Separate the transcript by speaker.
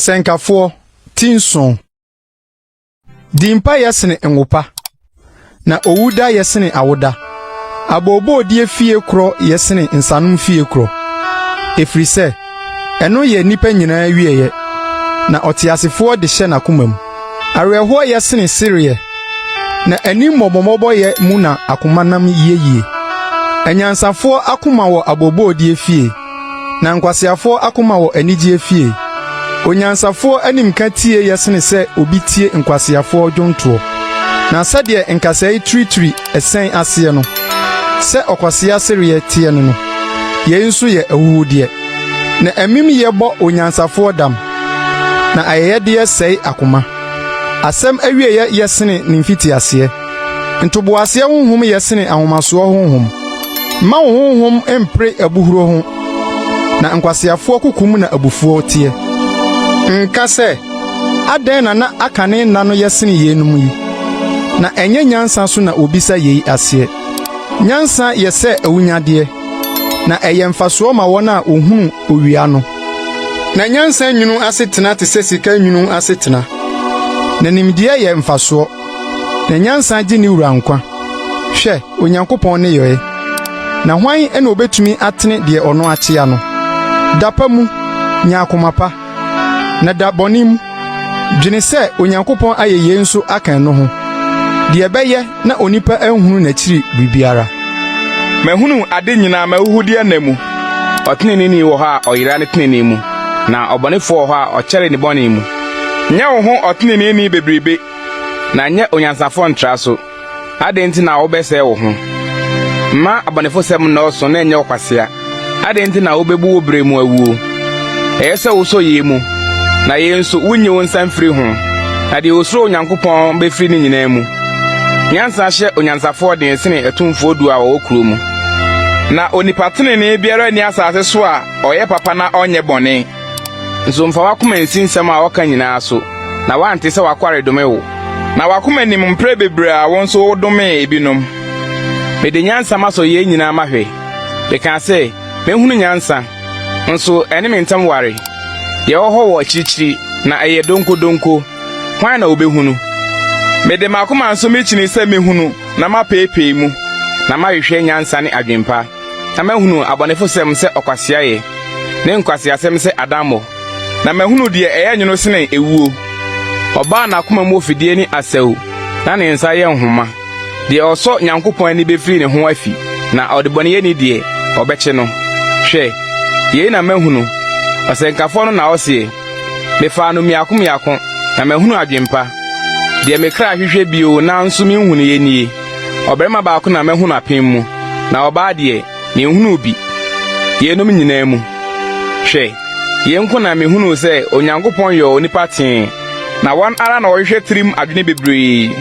Speaker 1: Osenkafo tinson. Dimpa yesene enwopa. Na owuda yesene awoda. Abobo die fie kro yesene nsanum fie kro. Efiri se eno ye nipa nyina wieye. Na otiasefo de hye na komam. Areho yesene siriye. Na anim mobomobo ye mu na akomanam yeye. Anyansafo akoma wo abobo die fie. Na nkwasiafo akoma wo anigye fie. Onyansafo anim katie yesene se obi tie nkwasiafo dwonto. Na sade nkasai tritri esen ase no. Se okwasia seriye tie no. Ye nso ye awude. Na amim ye bo onyansafo dam. Na ayede sei akoma. Asem awie yesene nimfiti ase. Ntoboase honhom yesene ahomaso honhom. Ma honhom empre abuhuro ho. Na nkwasiafo kokum na abufuo tie. Nka se aden na akane na no yesene yenum yi. Na enye nyansa so na obisa yei ase. Nyansa yese awunyade. Na eyemfaso ma wona ohunu owia no. Na nyansa nwunu asetena te sesika nwunu asetena. Na nimdie ye mfaso. Na nyansa gi ni wura nkwa. Hwe onyankopon ne yoe. Na hwan ene obetumi atene de ono achia no. Dapa mu nya akomapa. Na dabonim dwene se onyankopon ayeye nso akan no ho. De beye na onipa ehunu na chiri bibiara.
Speaker 2: Mahunu ade nyina mahuhudi anamu. Otenenini wo ha oyira ne teneni mu. Na obonefo wo ha ochere ne bone mu. Nya wo ho otenenini bebrebe. Na nya onyansafo ntraso. Ade nti na wo bese wo ho. Ma abonefo sem na oso na nya okwasea. Ade nti na wo bebu wo bremu awuo. Eyese wo so yemu. Na yenso wunye wo nsamfiri ho. Na de osoro onyankopon befiri ni nyina mu. Nyansa hye onyansafo de nsene etumfo du a wo kuro mu. Na onipatene ne biara ni asase so a oye papa na onye bone. Nso mfa wakoma nsinsem a waka nyina so. Na wante se wakware dome wo. Na wakoma nim mpre bebre a won so dome ebinom. Mede nyansa maso ye nyina mahwe. Beka se mehunu nyansa. Nso ene mentam ware. Ye ho wo chirichiri na eye donko. Hwan na obehunu? Mede makoma nso mechini se mehunu na mapepe mu. Na mahwehwe nyansa ne adwempa. Na mahunu abonefo sem se okwasea ye. Ne nkwasea sem se adamo. Na mahunu de eye nwono sene ewuo. Oba na akoma mu ofidie ni asew. Na ne nsa ye nhoma. De oso nyankopon ani befiri ne ho afi. Na odebone ye ni de obeche no. Hwe. Ye na mahunu. Osenkafo no na osie. Mefa no miako na mahunu adwempa. De mekra hwehwe bio na nso menhunu ye nie. Oberema baako na mahunu apem mu. Na oba de ne nhunu bi. Ye no nyina mu. Hwe. Ye nko na mehunu se onyankopon yo onipa ten. Na wan ara na ohwehwe tirim adwene bebree.